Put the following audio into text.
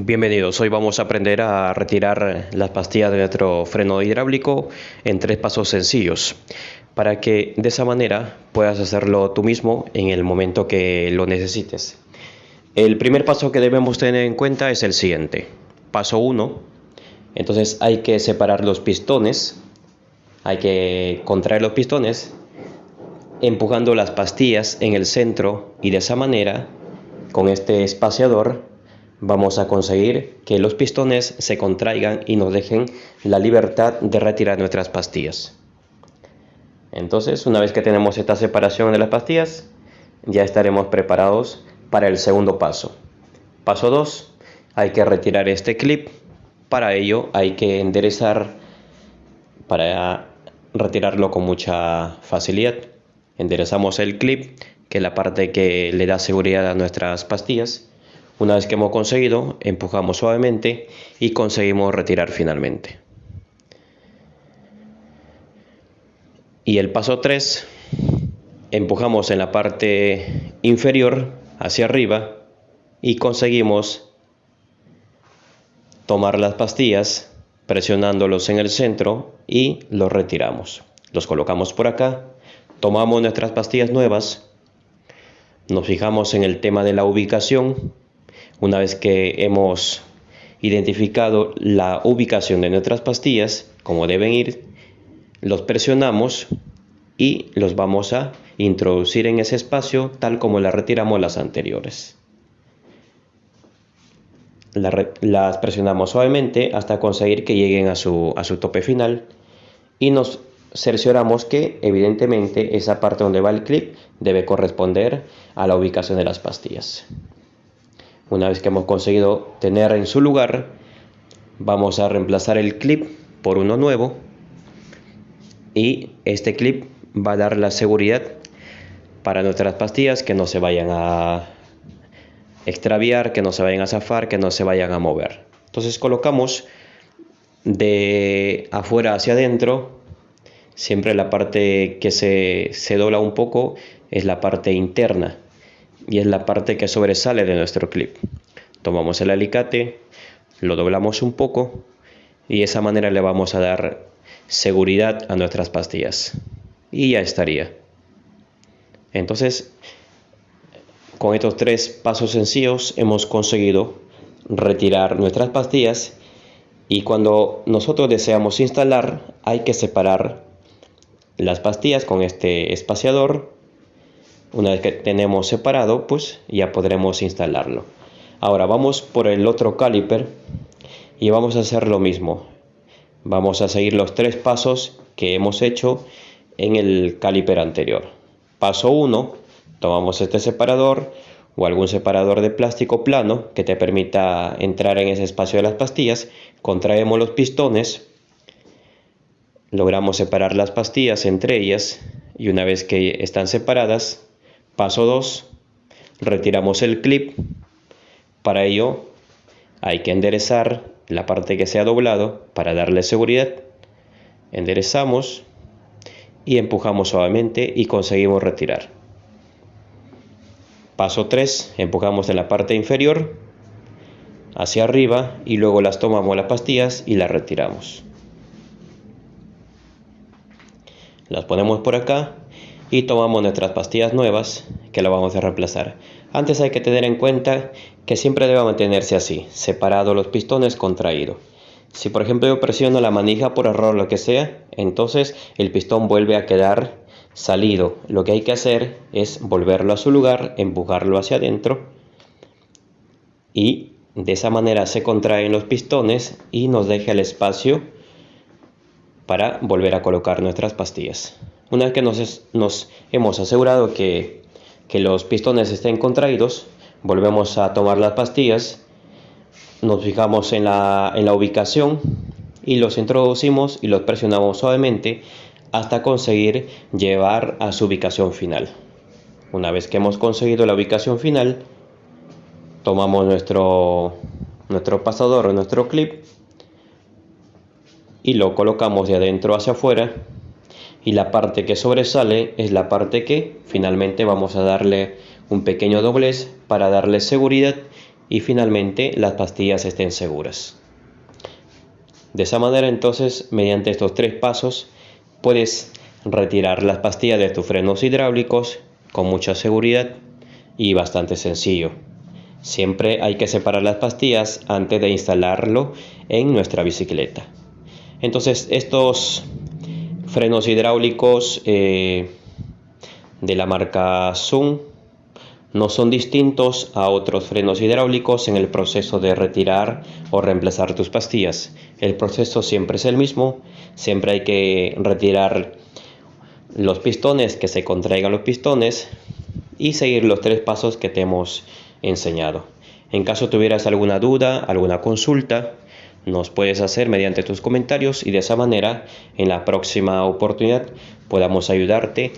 Bienvenidos, hoy vamos a aprender a retirar las pastillas de nuestro freno hidráulico en 3 pasos sencillos, para que de esa manera puedas hacerlo tú mismo en el momento que lo necesites. El primer paso que debemos tener en cuenta es el siguiente. Paso 1, entonces hay que separar los pistones, hay que contraer los pistones empujando las pastillas en el centro, y de esa manera, con este espaciador, vamos a conseguir que los pistones se contraigan y nos dejen la libertad de retirar nuestras pastillas. Entonces, una vez que tenemos esta separación de las pastillas, ya estaremos preparados para el segundo paso. Paso 2, hay que retirar este clip. Para ello hay que enderezar para retirarlo con mucha facilidad. Enderezamos el clip, que es la parte que le da seguridad a nuestras pastillas. Una vez que hemos conseguido, empujamos suavemente y conseguimos retirar finalmente. Y el paso 3, empujamos en la parte inferior hacia arriba y conseguimos tomar las pastillas presionándolos en el centro y los retiramos. Los colocamos por acá, tomamos nuestras pastillas nuevas, nos fijamos en el tema de la ubicación. Una vez que hemos identificado la ubicación de nuestras pastillas, como deben ir, los presionamos y los vamos a introducir en ese espacio tal como las retiramos las anteriores. Las presionamos suavemente hasta conseguir que lleguen a su tope final y nos cercioramos que evidentemente esa parte donde va el clip debe corresponder a la ubicación de las pastillas. Una vez que hemos conseguido tener en su lugar, vamos a reemplazar el clip por uno nuevo, y este clip va a dar la seguridad para nuestras pastillas, que no se vayan a extraviar, que no se vayan a zafar, que no se vayan a mover. Entonces colocamos de afuera hacia adentro. Siempre la parte que se dobla un poco es la parte interna, y es la parte que sobresale de nuestro clip. Tomamos el alicate, lo doblamos un poco y de esa manera le vamos a dar seguridad a nuestras pastillas y ya estaría. Entonces, con estos 3 pasos sencillos hemos conseguido retirar nuestras pastillas, y cuando nosotros deseamos instalar hay que separar las pastillas con este espaciador. Una vez que tenemos separado, pues ya podremos instalarlo. Ahora vamos por el otro caliper y vamos a hacer lo mismo. Vamos a seguir los 3 pasos que hemos hecho en el caliper anterior. Paso 1, tomamos este separador o algún separador de plástico plano que te permita entrar en ese espacio de las pastillas. Contraemos los pistones, logramos separar las pastillas entre ellas, y una vez que están separadas, paso 2, retiramos el clip. Para ello hay que enderezar la parte que se ha doblado para darle seguridad. Enderezamos y empujamos suavemente y conseguimos retirar. Paso 3, empujamos en la parte inferior hacia arriba y luego las tomamos las pastillas y las retiramos. Las ponemos por acá y tomamos nuestras pastillas nuevas, que las vamos a reemplazar. Antes hay que tener en cuenta que siempre debe mantenerse así, separado los pistones, contraído. Si por ejemplo yo presiono la manija por error, lo que sea, entonces el pistón vuelve a quedar salido. Lo que hay que hacer es volverlo a su lugar, empujarlo hacia adentro, y de esa manera se contraen los pistones y nos deja el espacio para volver a colocar nuestras pastillas. Una vez que nos hemos asegurado que los pistones estén contraídos, volvemos a tomar las pastillas, nos fijamos en la ubicación y los introducimos y los presionamos suavemente hasta conseguir llevar a su ubicación final. Una vez que hemos conseguido la ubicación final, tomamos nuestro pasador o nuestro clip y lo colocamos de adentro hacia afuera, y la parte que sobresale es la parte que finalmente vamos a darle un pequeño doblez para darle seguridad y finalmente las pastillas estén seguras. De esa manera entonces, mediante estos 3 pasos, puedes retirar las pastillas de tus frenos hidráulicos con mucha seguridad y bastante sencillo. Siempre hay que separar las pastillas antes de instalarlo en nuestra bicicleta. Entonces estos frenos hidráulicos de la marca Zoom no son distintos a otros frenos hidráulicos en el proceso de retirar o reemplazar tus pastillas. El proceso siempre es el mismo, siempre hay que retirar los pistones, que se contraigan los pistones y seguir los 3 pasos que te hemos enseñado. En caso tuvieras alguna duda, alguna consulta, nos puedes hacer mediante tus comentarios y de esa manera en la próxima oportunidad podamos ayudarte